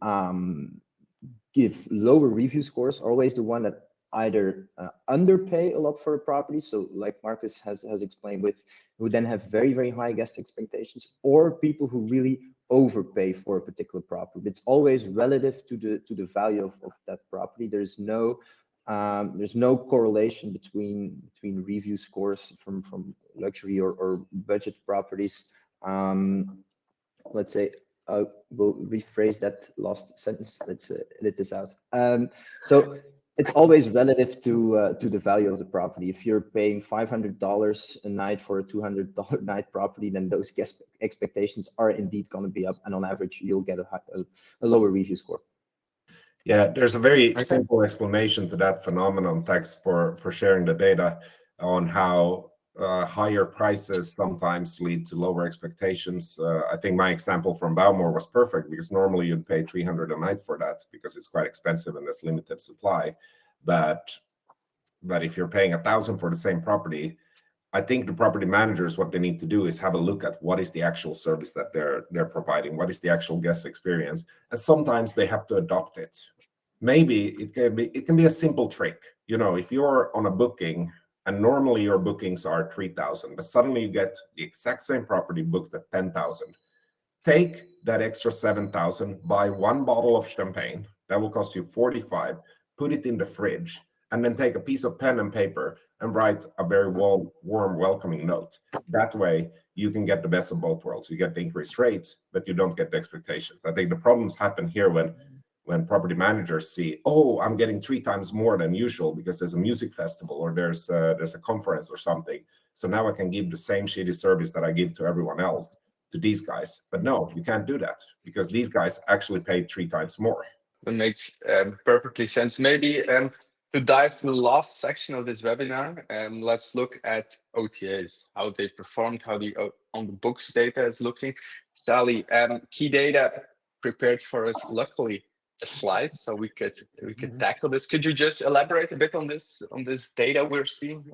give lower review scores are always the one that either underpay a lot for a property. So like Marcus has explained, with who then have very, very high guest expectations, or people who really overpay for a particular property. It's always relative to the value of that property. There's no correlation between review scores from luxury or budget properties. Let's say we'll rephrase that last sentence. Let's edit this out. So it's always relative to the value of the property. If you're paying $500 a night for a $200 night property, then those guest expectations are indeed going to be up, and on average, you'll get a lower review score. Yeah, there's a very simple explanation to that phenomenon. Thanks for sharing the data on how higher prices sometimes lead to lower expectations. I think my example from Bowmore was perfect, because normally you'd pay $300 a night for that because it's quite expensive and there's limited supply. But if you're paying $1,000 for the same property, I think the property managers, what they need to do is have a look at what is the actual service that they're providing, what is the actual guest experience, and sometimes they have to adopt it. Maybe it can be a simple trick. You know, if you're on a booking and normally your bookings are $3,000, but suddenly you get the exact same property booked at $10,000. Take that extra $7,000, buy one bottle of champagne that will cost you $45, put it in the fridge, and then take a piece of pen and paper and write a very warm, welcoming note. That way, you can get the best of both worlds. You get the increased rates, but you don't get the expectations. I think the problems happen here when property managers see, oh, I'm getting 3 times more than usual because there's a music festival or there's a conference or something. So now I can give the same shitty service that I give to everyone else to these guys. But no, you can't do that because these guys actually paid 3 times more. That makes perfectly sense. Maybe to dive to the last section of this webinar, let's look at OTAs, how they performed, how the on the books data is looking. Sally, key data prepared for us, luckily, a slide so we could tackle this. Could you just elaborate a bit on this data we're seeing?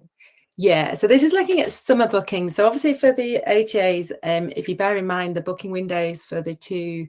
Yeah, so this is looking at summer bookings. So obviously for the OTAs, if you bear in mind the booking windows for the two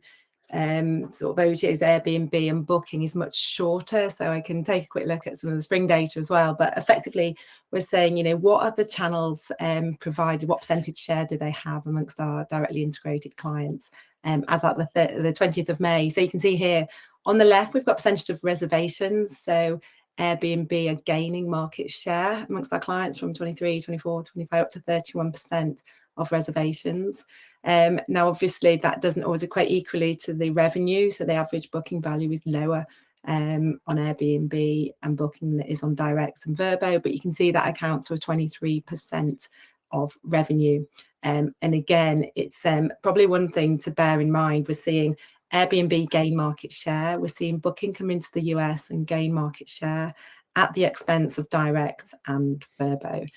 sort of OTAs, Airbnb and Booking, is much shorter. So I can take a quick look at some of the spring data as well. But effectively, we're saying, you know, what are the channels provided? What percentage share do they have amongst our directly integrated clients as at the 20th of May? So you can see here on the left, we've got percentage of reservations. So Airbnb are gaining market share amongst our clients from 23, 24, 25 up to 31% of reservations. Now, obviously, that doesn't always equate equally to the revenue. So the average booking value is lower on Airbnb and Booking than it is on Direct and VRBO, but you can see that accounts for 23% of revenue. And again, it's probably one thing to bear in mind. We're seeing Airbnb gain market share. We're seeing Booking come into the US and gain market share at the expense of Direct and VRBO.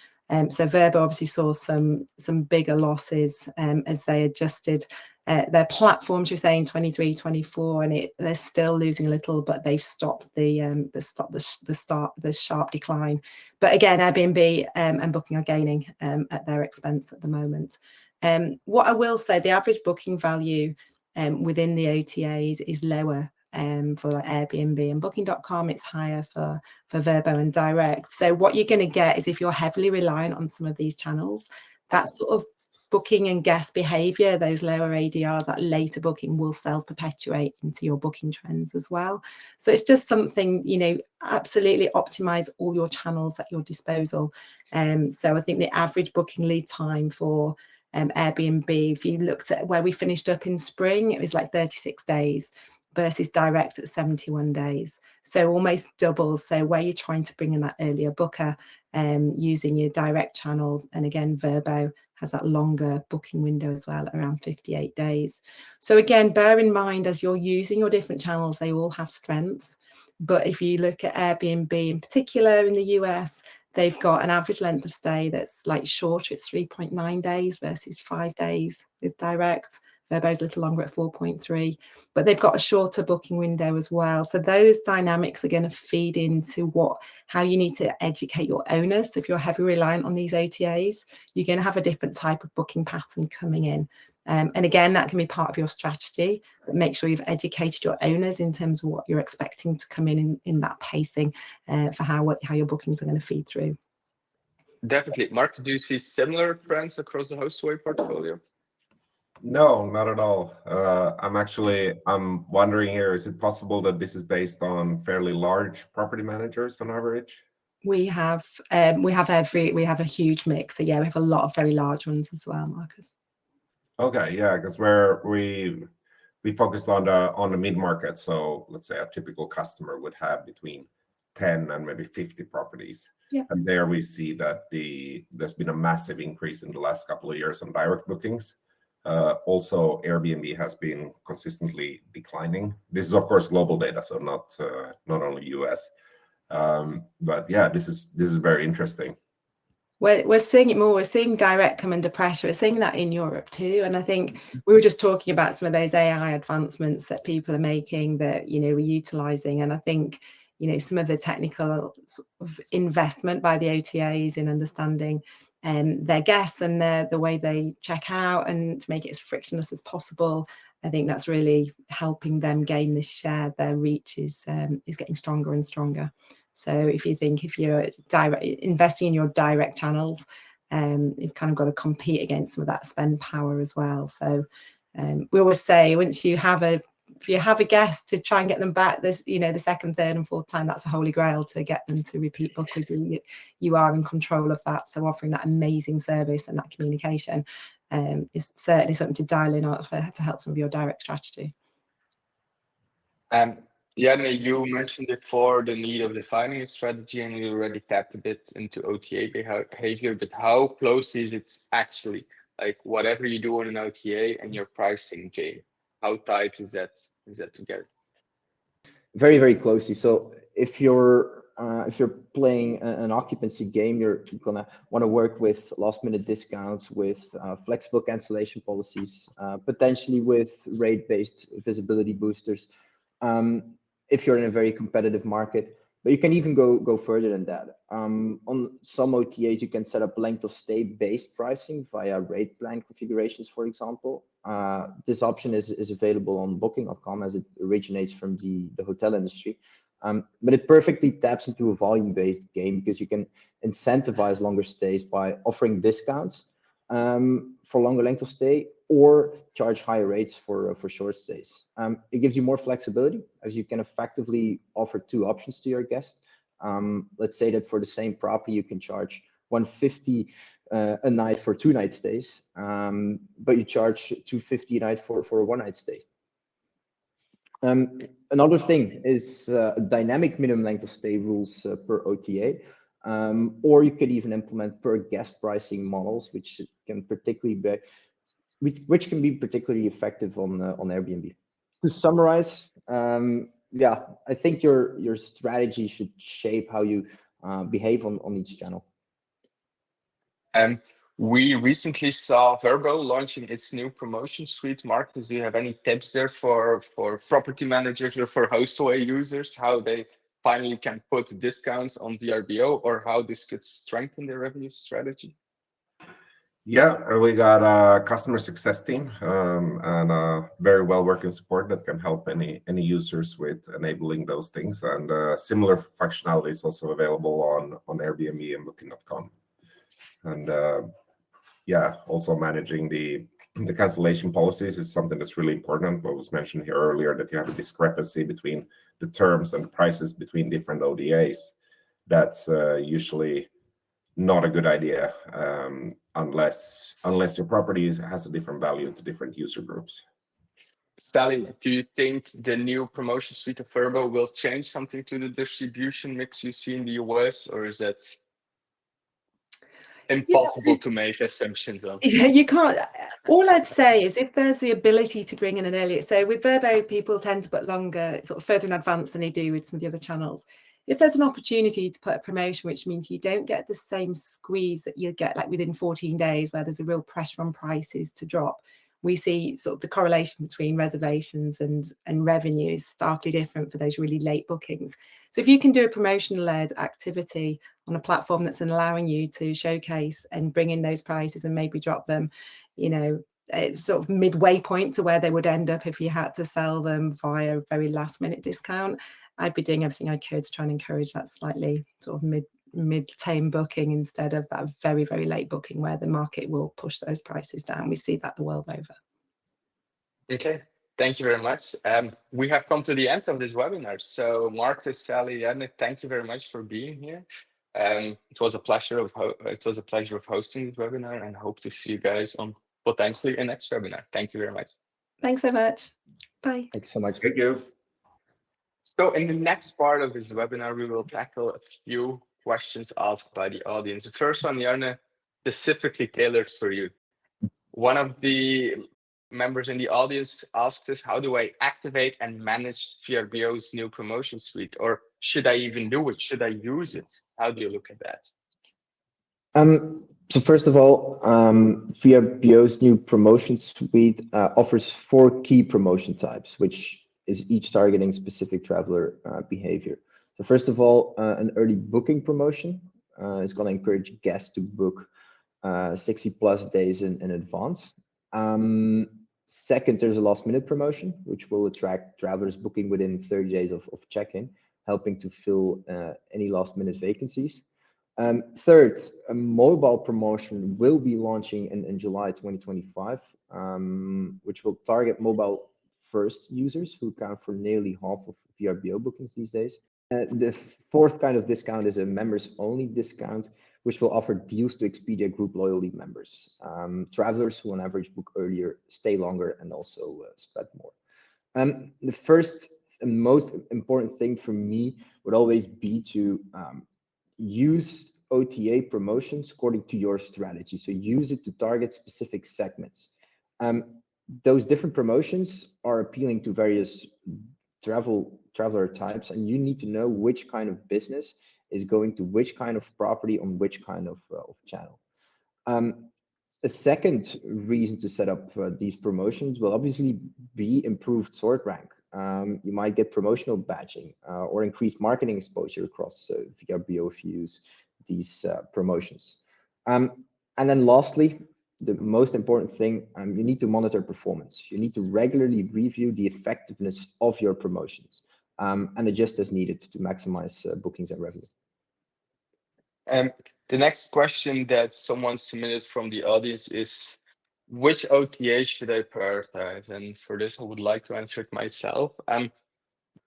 So VRBO obviously saw some bigger losses as they adjusted their platforms. You're saying 23, 24, and they're still losing a little, but they've stopped the sharp decline. But again, Airbnb and Booking are gaining at their expense at the moment. What I will say, the average booking value within the OTAs is lower for like Airbnb and Booking.com. It's higher for VRBO and Direct. So what you're going to get is, if you're heavily reliant on some of these channels, that sort of booking and guest behavior, those lower ADRs, that later booking will self-perpetuate into your booking trends as well. So it's just something, you know, absolutely optimize all your channels at your disposal. So I think the average booking lead time for Airbnb, if you looked at where we finished up in spring, it was like 36 days versus Direct at 71 days. So almost double. So where you're trying to bring in that earlier booker, using your direct channels. And again, VRBO has that longer booking window as well, around 58 days. So again, bear in mind as you're using your different channels, they all have strengths. But if you look at Airbnb in particular in the US, they've got an average length of stay that's like shorter. It's 3.9 days versus 5 days with direct. VRBO's a little longer at 4.3, but they've got a shorter booking window as well. So those dynamics are going to feed into how you need to educate your owners. So if you're heavily reliant on these OTAs, you're going to have a different type of booking pattern coming in. And again, that can be part of your strategy, but make sure you've educated your owners in terms of what you're expecting to come in that pacing for how your bookings are going to feed through. Definitely. Mark, do you see similar trends across the Hostaway portfolio? No, not at all. I'm wondering here, is it possible that this is based on fairly large property managers on average? We have a huge mix. So yeah, we have a lot of very large ones as well, Marcus. Okay, yeah, because we focused on the mid market. So let's say a typical customer would have between 10 and maybe 50 properties. Yeah. And there we see that there's been a massive increase in the last couple of years on direct bookings. Also, Airbnb has been consistently declining. This is, of course, global data, so not only US. But yeah, this is very interesting. We're seeing it more. We're seeing direct come under pressure. We're seeing that in Europe too. And I think we were just talking about some of those AI advancements that people are making that, we're utilizing. And I think, some of the technical sort of investment by the OTAs in understanding their guests and the way they check out and to make it as frictionless as possible. I think that's really helping them gain this share. Their reach is getting stronger and stronger. So if you're investing in your direct channels, you've kind of got to compete against some of that spend power as well. So we always say if you have a guest, to try and get them back the second, third and fourth time, that's a holy grail to get them to repeat book with you. You are in control of that. So offering that amazing service and that communication is certainly something to dial in on to help some of your direct strategy. Janne, you mentioned before the need of defining a strategy, and you already tapped a bit into OTA behavior, but how close is it actually? Like whatever you do on an OTA and your pricing game, how tight is that together? Very, very closely. So if you're playing an occupancy game, you're gonna want to work with last-minute discounts, with flexible cancellation policies, potentially with rate-based visibility boosters. If you're in a very competitive market, but you can even go further than that. On some OTAs, you can set up length of stay based pricing via rate plan configurations, for example. This option is available on Booking.com as it originates from the hotel industry. But it perfectly taps into a volume-based game because you can incentivize longer stays by offering discounts for longer length of stay, or charge higher rates for short stays. It gives you more flexibility as you can effectively offer two options to your guest. Let's say that for the same property, you can charge $150 a night for 2-night stays, but you charge $250 a night for a 1-night stay. Another thing is dynamic minimum length of stay rules per OTA. Or you could even implement per guest pricing models, which can be particularly effective on Airbnb. To summarize, I think your strategy should shape how you behave on each channel. And we recently saw VRBO launching its new promotion suite. Marcus, do you have any tips there for property managers or for Hostaway users, how they finally can put discounts on VRBO, or how this could strengthen their revenue strategy? Yeah, we got a customer success team and a very well working support that can help any users with enabling those things. And similar functionality is also available on Airbnb and Booking.com. And also managing the cancellation policies is something that's really important. What was mentioned here earlier, that you have a discrepancy between the terms and the prices between different OTAs. That's usually not a good idea unless your property has a different value to different user groups. Sally, do you think the new promotion suite of VRBO will change something to the distribution mix you see in the US, or is that impossible to make assumptions on. Yeah, you can't. All I'd say is if there's the ability to bring in an earlier, so with VRBO, people tend to put longer, sort of further in advance than they do with some of the other channels. If there's an opportunity to put a promotion, which means you don't get the same squeeze that you get like within 14 days, where there's a real pressure on prices to drop, we see sort of the correlation between reservations and revenue is starkly different for those really late bookings. So if you can do a promotion-led activity on a platform that's allowing you to showcase and bring in those prices and maybe drop them, you know, sort of midway point to where they would end up if you had to sell them via a very last-minute discount, I'd be doing everything I could to try and encourage that slightly sort of mid-tame booking instead of that very, very late booking where the market will push those prices down. We see that the world over. Okay, thank you very much. We have come to the end of this webinar. So Marcus, Sally, Janne, thank you very much for being here. It was a pleasure of hosting this webinar, and hope to see you guys on potentially a next webinar. Thank you very much. Thanks so much. Bye. Thanks so much. Thank you. So in the next part of this webinar, we will tackle a few questions asked by the audience. The first one, Janne, specifically tailored for you. One of the members in the audience asked us, how do I activate and manage VRBO's new promotion suite? Or should I even do it? Should I use it? How do you look at that? So first of all, VRBO's new promotion suite offers 4 key promotion types, which is each targeting specific traveler behavior. So first of all, an early booking promotion is going to encourage guests to book 60 plus days in advance. Second, there's a last minute promotion, which will attract travelers booking within 30 days of check-in, helping to fill any last minute vacancies. Third, a mobile promotion will be launching in July 2025, which will target mobile first users who account for nearly half of VRBO bookings these days. The fourth kind of discount is a members only discount, which will offer deals to Expedia Group loyalty members, travelers who on average book earlier, stay longer, and also spend more. The first and most important thing for me would always be to use OTA promotions according to your strategy. So use it to target specific segments. Those different promotions are appealing to various traveler types, and you need to know which kind of business is going to which kind of property on which kind of channel. A second reason to set up these promotions will obviously be improved sort rank. You might get promotional badging or increased marketing exposure across VRBO if you use these promotions. And then lastly, the most important thing, you need to monitor performance. You need to regularly review the effectiveness of your promotions and adjust as needed to maximize bookings and revenue. The next question that someone submitted from the audience is, which OTA should I prioritize? And for this, I would like to answer it myself.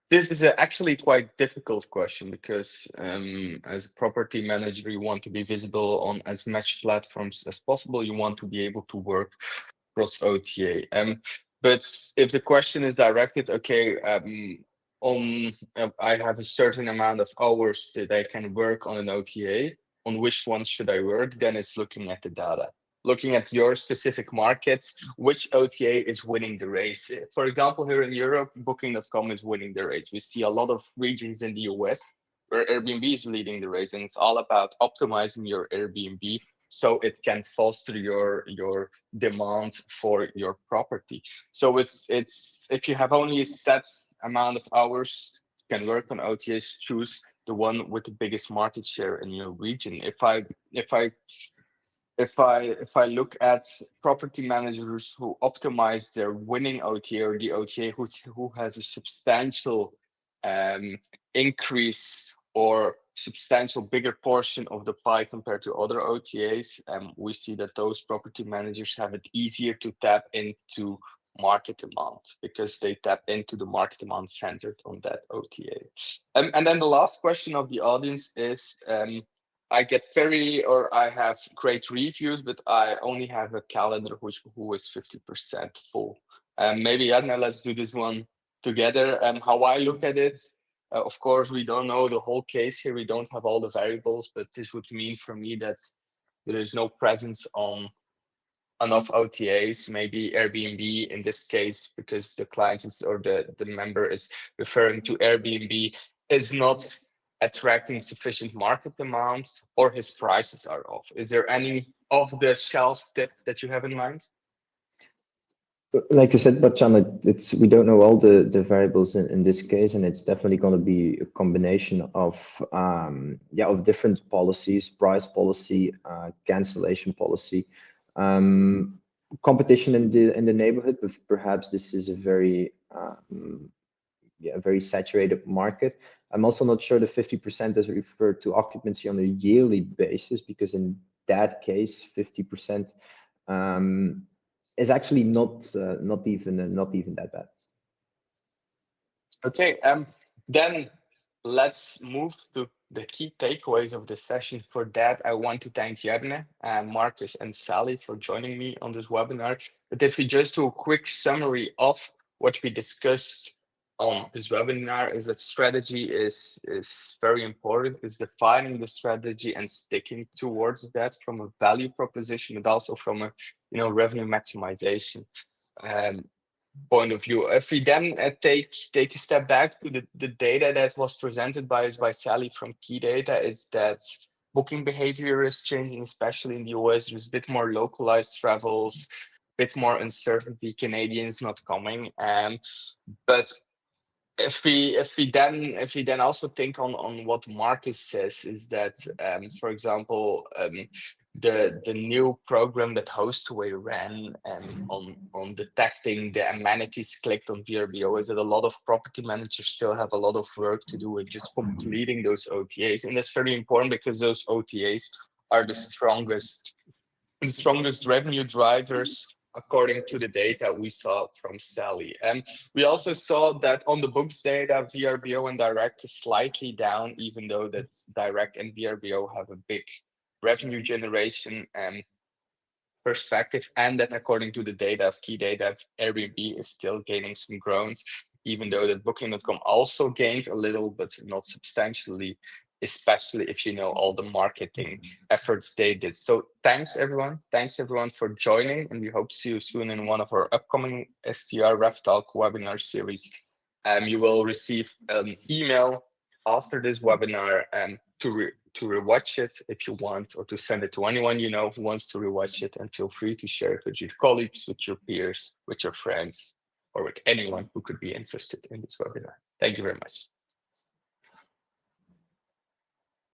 This is actually quite difficult question because as a property manager, you want to be visible on as much platforms as possible. You want to be able to work across OTA. But if the question is directed, okay, I have a certain amount of hours that I can work on an OTA, on which ones should I work? Then it's looking at the data. Looking at your specific markets, which OTA is winning the race. For example, here in Europe, Booking.com is winning the race. We see a lot of regions in the US where Airbnb is leading the race, and it's all about optimizing your Airbnb so it can foster your demand for your property. So it's if you have only a set amount of hours you can work on OTAs, choose the one with the biggest market share in your region. If I look at property managers who optimize their winning OTA or the OTA who has a substantial increase or substantial bigger portion of the pie compared to other OTAs, we see that those property managers have it easier to tap into market demand because they tap into the market demand centered on that OTA. And then the last question of the audience is, I have great reviews, but I only have a calendar who is 50% full. Maybe Janne, let's do this one together. How I look at it, of course, we don't know the whole case here. We don't have all the variables, but this would mean for me that There is no presence on enough OTAs, maybe Airbnb in this case, because the client is, or the member is referring to Airbnb, is not attracting sufficient market demand, or his prices are off. Is there any off-the-shelf tip that you have in mind? Like you said, Bachan, it's we don't know all the variables in this case, and it's definitely going to be a combination of of different policies, price policy, cancellation policy, competition in the neighborhood. But perhaps this is a very very saturated market. I'm also not sure the 50% is referred to occupancy on a yearly basis, because in that case, 50%. Is actually not even that bad. Okay, then let's move to the key takeaways of the session. For that, I want to thank Jerne, Marcus, and Sally for joining me on this webinar. But if we just do a quick summary of what we discussed on this webinar, is that strategy is very important. Is defining the strategy and sticking towards that from a value proposition, but also from a revenue maximization point of view. If we then take a step back to the data that was presented by Sally from Key Data, is that booking behavior is changing, especially in the US. There's a bit more localized travels, a bit more uncertainty, Canadians not coming. But if we then also think on what Marcus says, is that for example, the new program that Hostaway ran on detecting the amenities clicked on VRBO, is that a lot of property managers still have a lot of work to do with just completing those OTAs, and that's very important because those OTAs are the strongest revenue drivers according to the data we saw from Sally. And we also saw that on the books data, VRBO and direct is slightly down, even though that direct and VRBO have a big revenue generation perspective, and that according to the data of Key Data, Airbnb is still gaining some ground, even though that Booking.com also gained a little, but not substantially, especially if you know all the marketing efforts they did. So thanks everyone for joining, and we hope to see you soon in one of our upcoming STR Rev Talk webinar series. You will receive an email after this webinar to rewatch it if you want, or to send it to anyone you know who wants to rewatch it, and feel free to share it with your colleagues, with your peers, with your friends, or with anyone who could be interested in this webinar. Thank you very much.